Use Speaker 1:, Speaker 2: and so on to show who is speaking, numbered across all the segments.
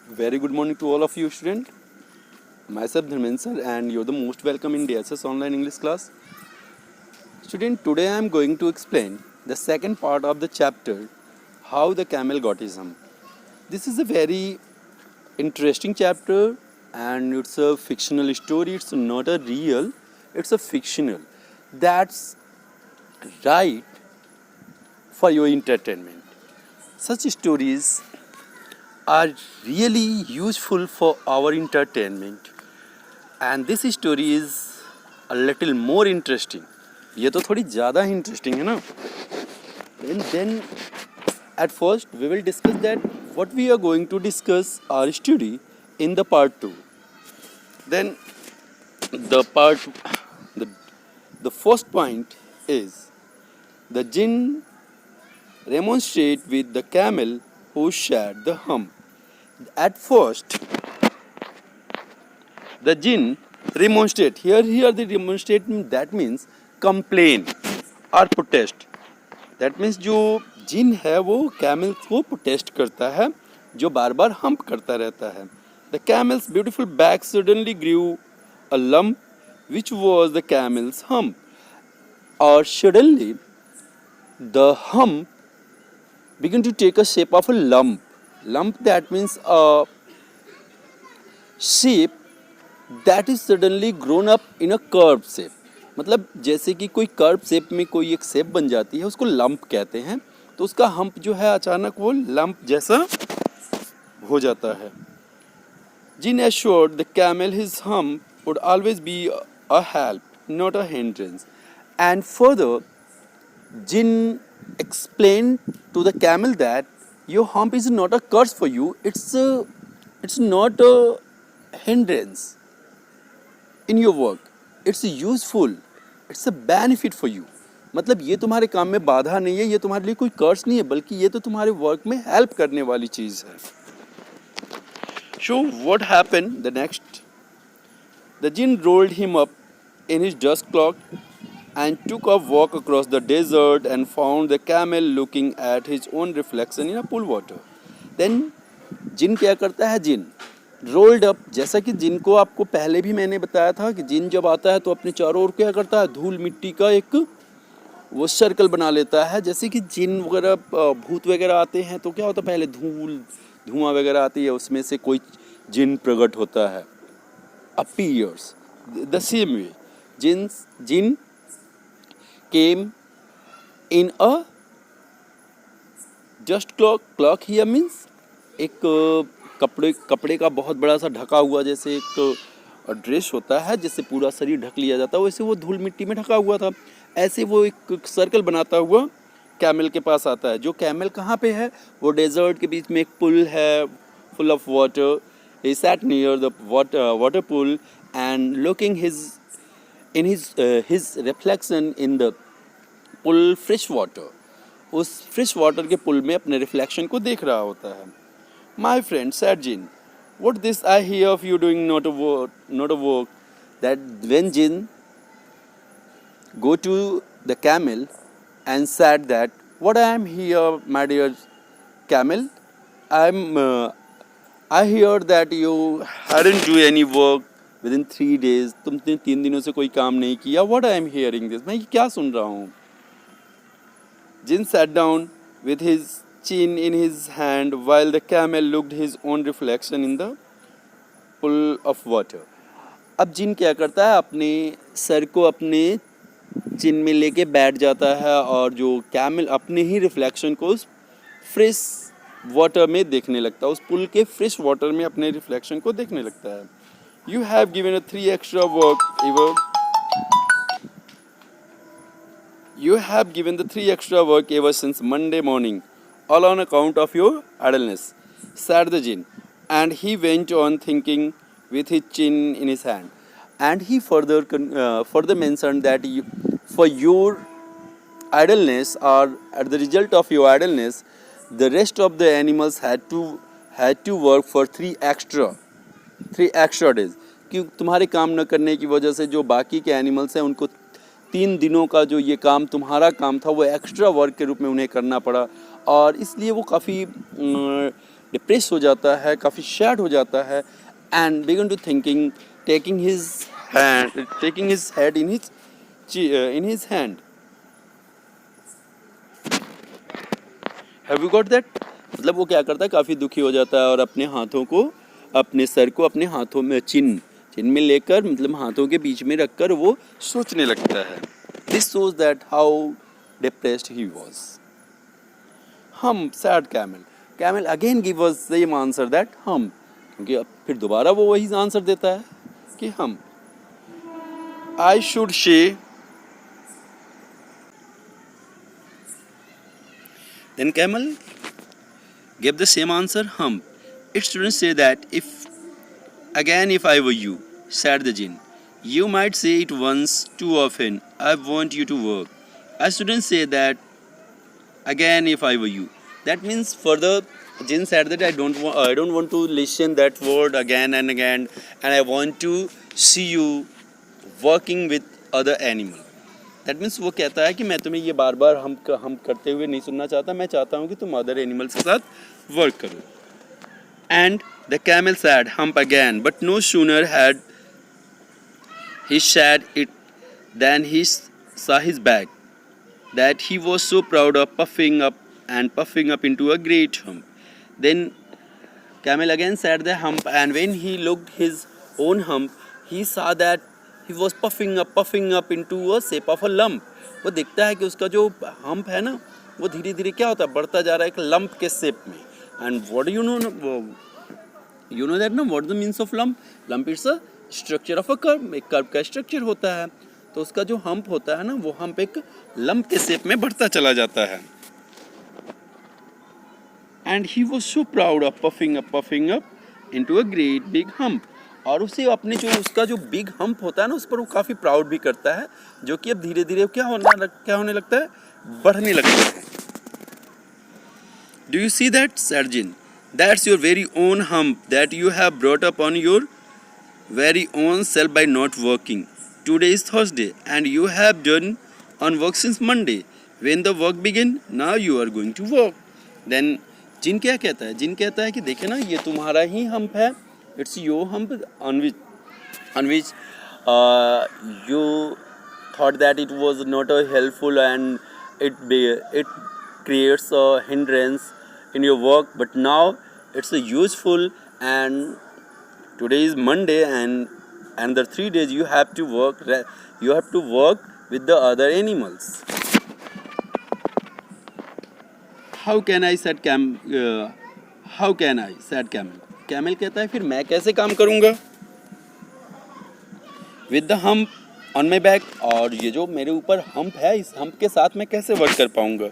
Speaker 1: Very good morning to all of you students. Myself Dharmendra sir and you're the most welcome in DSS online English class. Student, today I am going to explain the second part of the chapter, how the camel got his hump. This is a very interesting chapter and it's a fictional story. It's not a real, it's a fictional. That's right for your entertainment. Such stories are really useful for our entertainment and this story is a little more interesting. ये तो थोड़ी ज़्यादा ही interesting है ना. And then at first we will discuss that what we are going to discuss our study in the part 2. Then the first point is the jinn remonstrate with the camel who shared the hump. At first, the jinn remonstrate. Here the remonstrate that means complain or protest. That means जो जिन है वो camels को protest करता है, जो बार बार hump करता रहता है. The camel's beautiful back suddenly grew a lump, which was the camel's hump. Or suddenly, the hump began to take a shape of a lump. Lump that means a shape that is suddenly grown up in a curved shape. मतलब जैसे कि कोई curve shape में कोई एक shape बन जाती है उसको लंप कहते हैं. तो उसका हम्प जो है अचानक वो लंप जैसा हो जाता है. Jinn assured the camel his hump would always be a help, not a hindrance. And further, Jinn explained to the camel that your hump is not a curse for you, it's not a hindrance in your work. It's useful, it's a benefit for you. मतलब ये तुम्हारे काम में बाधा नहीं है, ये तुम्हारे लिए कोई कर्स नहीं है, बल्कि ये तो तुम्हारे वर्क में हेल्प करने वाली चीज़ है. So what happened the next? The jinn rolled him up in his dust cloak and took a walk across the desert and found the camel looking at his own reflection in a pool water. Then जिन क्या करता है, जिन rolled up, जैसा कि जिन को आपको पहले भी मैंने बताया था कि जिन जब आता है तो अपने चारों ओर क्या करता है, धूल मिट्टी का एक वो सर्कल बना लेता है. जैसे कि जिन वगैरह भूत वगैरह आते हैं तो क्या होता है, पहले धुआं वगैरह आती है, उसमें से कोई जिन प्रकट होता है, अपीयर्स. द सेम वे जिन came in a dust cloak here means एक कपड़े का बहुत बड़ा सा ढका हुआ, जैसे एक ड्रेस होता है जिससे पूरा शरीर ढक लिया जाता है, वैसे वो धूल मिट्टी में ढका हुआ था. ऐसे वो एक सर्कल बनाता हुआ कैमल के पास आता है. जो कैमल कहाँ पे है, वो डेजर्ट के बीच में एक पुल है full of water. he sat near the water pool and looking his reflection in the pool fresh water. उस फ्रेश वाटर के पुल में अपने रिफ्लेक्शन को देख रहा होता है. My friend said Jinn, what this I hear of you doing not a work. That when Jinn go to the camel and said that what I am here, my dear camel, I hear that you hadn't do any work within 3 days. तुमने 3 दिनों से कोई काम नहीं किया. What I am hearing this, मैं क्या सुन रहा हूँ. Jinn sat down with his chin in his hand while the camel looked his own reflection in the pool of water. अब जिन क्या करता है, अपने सर को अपने चिन में लेके बैठ जाता है और जो कैमल अपने ही रिफ्लेक्शन को उस फ्रेश वाटर में देखने लगता है, उस पुल के फ्रेश वाटर में अपने रिफ्लेक्शन को देखने लगता है. You have given a 3 extra work ever. You have given the 3 extra work ever since Monday morning, all on account of your idleness, said the jinn. And he went on thinking with his chin in his hand. And he further mentioned that for your idleness, or as the result of your idleness, the rest of the animals had to work for 3 extra days. कि तुम्हारे काम न करने की वजह से जो बाकी के एनिमल्स हैं उनको 3 दिनों का जो ये काम तुम्हारा काम था वो एक्स्ट्रा वर्क के रूप में उन्हें करना पड़ा. और इसलिए वो काफ़ी डिप्रेस हो जाता है, काफ़ी सैड हो जाता है, and began to thinking taking his head in his hand. Have you got that? मतलब वो क्या करता है, काफ़ी दुखी हो जाता है और अपने हाथों को, अपने सर को अपने हाथों में चिन में लेकर, मतलब हाथों के बीच में रखकर वो सोचने लगता है. This shows that how depressed he was. हम sad camel. Camel again give us same answer that हम, क्योंकि अब फिर दोबारा वो वही आंसर देता है कि हम. I should say. Then camel gave the same answer, hum. Its students say that if I were you, said the jinn, you might say it once too often. I want you to work. A student say that again if I were you. That means further jinn said that I don't want to listen that word again and again, and I want to see you working with other animal. That means वो कहता है कि मैं तुम्हें ये बार बार हम करते हुए नहीं सुनना चाहता, मैं चाहता हूँ कि तुम अदर एनिमल्स के साथ वर्क करो. And the camel sad hump again, but no sooner had he said it than he saw his back, that he was so proud of puffing up into a great hump. Then camel again said the hump, and when he looked his own hump, he saw that he was puffing up into a shape of a lump. वो देखता है कि उसका जो hump है ना, वो धीरे धीरे क्या होता है, बढ़ता जा रहा है एक लंप के शेप में. And what you know that ना, what the means of lump. Lump it's a structure of a curve. एक कर्व का स्ट्रक्चर होता है, तो उसका जो हम्प होता है ना, वो हम्प एक लंप के शेप में बढ़ता चला जाता है. And he was so proud of puffing up into a great big hump. और उसे अपने जो उसका जो बिग हम्प होता है ना, उस पर वो काफ़ी प्राउड भी करता है, जो कि अब धीरे धीरे क्या होने लगता है, बढ़ने लगता है. Do you see that surgeon, that's your very own hump that you have brought up on your very own self by not working. Today is Thursday and you have done on work since Monday. When the work begin, now you are going to work. Then जिन क्या कहता है, जिन कहता है कि देखे ना, ये तुम्हारा ही हम्प है. It's your hump on which you thought that it was not helpful, and it creates a hindrance in your work. But now it's useful, and today is Monday, and another 3 days you have to work. You have to work with the other animals. How can I said camel. Camel कहता है फिर मैं कैसे काम करूँगा. With the hump on my back. और ये जो मेरे ऊपर हम्प है, इस हम्प के साथ मैं कैसे वर्क कर पाऊँगा.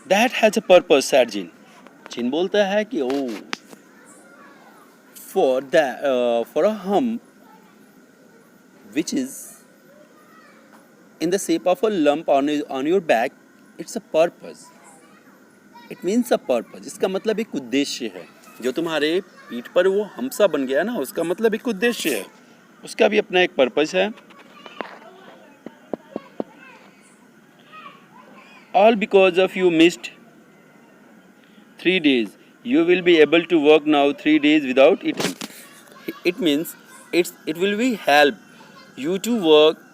Speaker 1: That has a purpose, said जिन. जिन बोलता है कि oh for a hump which is in the shape of a lump on your back, it's a purpose. It means a purpose. इसका मतलब एक उद्देश्य है. जो तुम्हारे पीठ पर वो हमसा बन गया ना, उसका मतलब एक उद्देश्य है, उसका भी अपना एक पर्पज है. All because of you missed 3 days, you will be able to work now 3 days without eating. It means it will be help you to work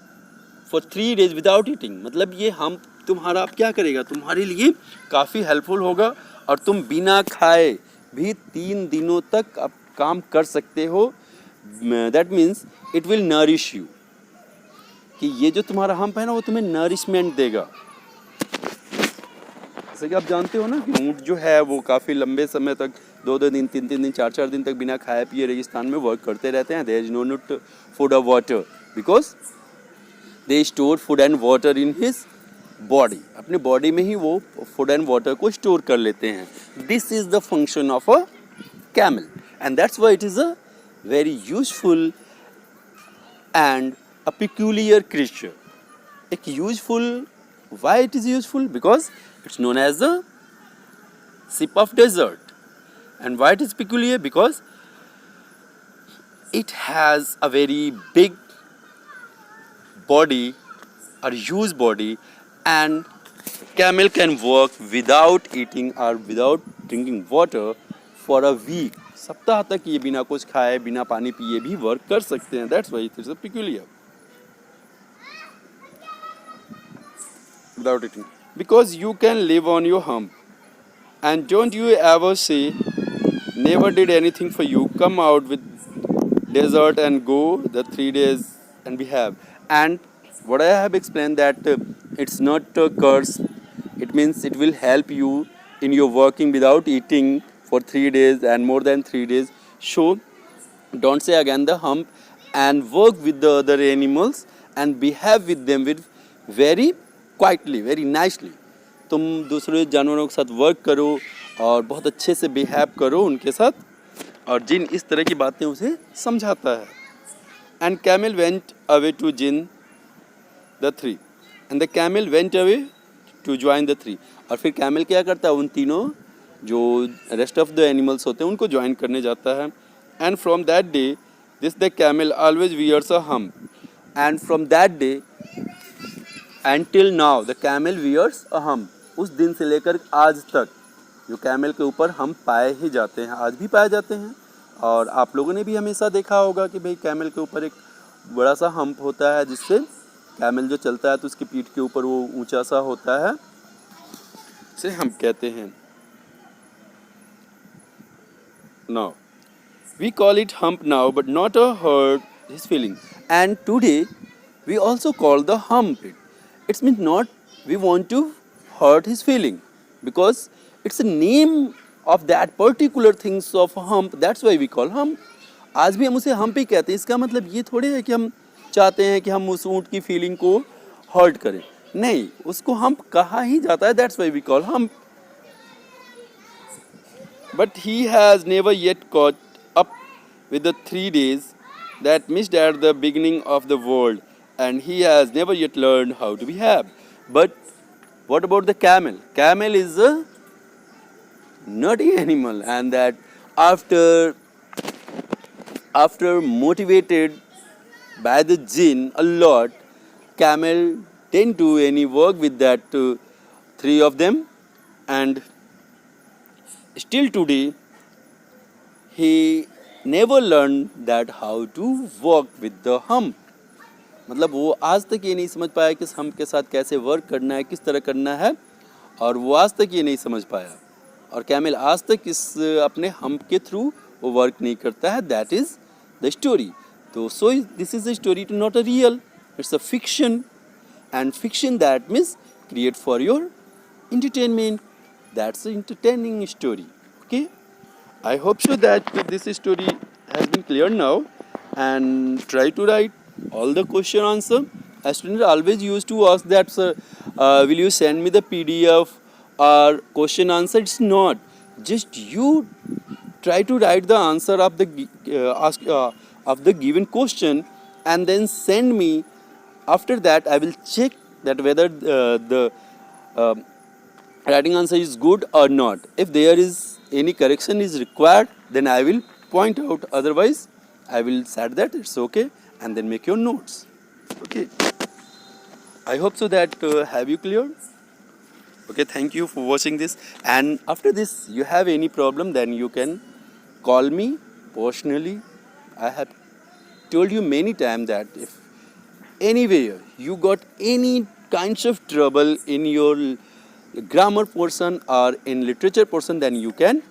Speaker 1: for 3 days without eating. मतलब ये हम तुम्हारा अब क्या करेगा, तुम्हारे लिए काफ़ी हेल्पफुल होगा, और तुम बिना खाए भी 3 दिनों तक अब काम कर सकते हो. That means it will nourish you, कि ये जो तुम्हारा हम्प है ना, वो तुम्हें नरिशमेंट देगा. जैसे कि आप जानते हो ना कि ऊँट जो है वो काफ़ी लंबे समय तक 2-2 दिन, 3-3 दिन, 4-4 दिन तक बिना खाए पिए रेगिस्तान में वर्क करते रहते हैं. There is no need food और water, because they store food and water in his body. अपने बॉडी में ही वो फूड एंड वाटर को स्टोर कर लेते हैं. This is the function of a camel, and that's why it is a very useful and a peculiar creature. एक useful, why it is useful, because it's known as the sip of desert. And why it is peculiar, because it has a very big body or huge body, and Camel can work without eating or without drinking water for a week. सप्ताह तक ये बिना कुछ खाए बिना पानी पिए भी वर्क कर सकते हैं. That's why it is a peculiar. Without eating. Because you can live on your hump. And don't you ever say, never did anything for you, come out with desert and go the 3 days and we have. And what I have explained that it's not a curse. It means it will help you in your working without eating for 3 days and more than 3 days. So don't say again the hump and work with the other animals and behave with them with very quietly, very nicely. तुम दूसरे जानवरों के साथ work करो और बहुत अच्छे से बिहेव करो उनके साथ, और जिन इस तरह की बातें उसे समझाता है. And camel went away to join the three and the camel went away to join the three. और फिर कैमल क्या करता है, उन तीनों जो रेस्ट ऑफ द एनिमल्स होते हैं उनको ज्वाइन करने जाता है. And from that day this the camel always wears a hump. And from that day until now the camel wears a hump. उस दिन से लेकर आज तक जो कैमल के ऊपर हम पाए ही जाते हैं, आज भी पाए जाते हैं. और आप लोगों ने भी हमेशा देखा होगा कि भाई कैमल के ऊपर एक बड़ा सा हम्प होता है जिससे कैमल जो चलता है तो उसकी पीठ के ऊपर वो ऊंचा सा होता है, इसे हम्प कहते हैं. Now we call it hump now but not a hurt his feeling. And today we also call the hump it. It means not we want to hurt his feeling because it's a name of that particular things of hump. That's why we call hump. आज भी हम उसे hump ही कहते हैं. इसका मतलब ये थोड़े है कि हम चाहते हैं कि हम उस ऊँट की फीलिंग को हर्ट करें. नहीं, उसको hump कहा ही जाता है. That's why we call hump. But he has never yet caught up with the 3 days that missed at the beginning of the world. And he has never yet learned how to behave. But what about the camel? Camel is a nutty animal, and that after motivated by the jinn a lot, camel didn't do any work with that 3 of them, and still today he never learned that how to work with the hump. मतलब वो आज तक ये नहीं समझ पाया कि इस हम्प के साथ कैसे वर्क करना है, किस तरह करना है, और वो आज तक ये नहीं समझ पाया. और कैमल आज तक इस अपने हम्प के थ्रू वो वर्क नहीं करता है. That is the story. तो so this is the story to not a real, it's a fiction. And fiction that means create for your entertainment. That's an entertaining story. Okay, I hope so that this story has been clear now, and try to write all the question answer. A student always used to ask that, sir, will you send me the PDF or question answer? It's not. Just you try to write the answer of the given question and then send me. After that, I will check that whether the writing answer is good or not. If there is any correction is required, then I will point out. Otherwise, I will set that it's okay and then make your notes. Okay. I hope so that have you cleared? Okay, thank you for watching this. And after this, you have any problem, then you can call me personally. I have told you many times that if anywhere you got any kinds of trouble in your grammar portion or in literature portion, then you can,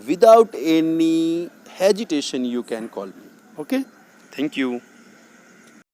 Speaker 1: without any hesitation, you can call me. Okay, thank you.